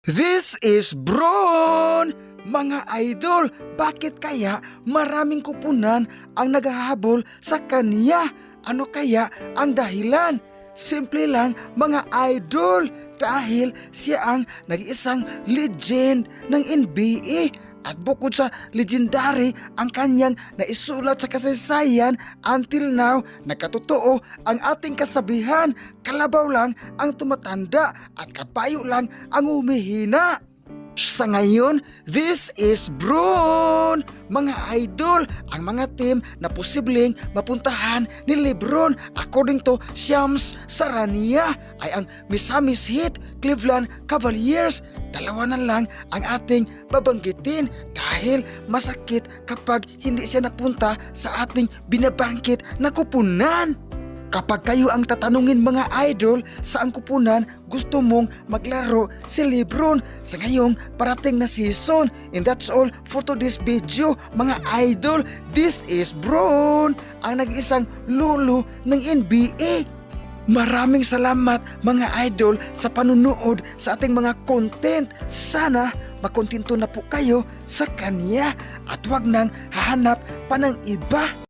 This is Bron! Mga idol, bakit kaya maraming kupunan ang naghahabol sa kanya? Ano kaya ang dahilan? Simple lang mga idol, dahil siya ang nag-iisang legend ng NBA. At bukod sa legendary ang kanyang naisulat sa kasaysayan, until now, nakatotoo ang ating kasabihan, kalabaw lang ang tumatanda at kapayo lang ang humihina. Sa ngayon, this is Bron! Mga idol, ang mga team na posibleng mapuntahan ni Lebron according to Shams Sarania ay ang Misamis Heat, Cleveland Cavaliers. Dalawa na lang ang ating babanggitin dahil masakit kapag hindi siya napunta sa ating binabangkit na kupunan. Kapag kayo ang tatanungin mga idol, saang kupunan gusto mong maglaro si Lebron sa ngayong parating na season? And that's all for today's video mga idol. This is Bron, ang nag-isang lolo ng NBA. Maraming salamat mga idol sa panunood sa ating mga content. Sana makontento na po kayo sa kanya at wag nang hahanap pa ng iba.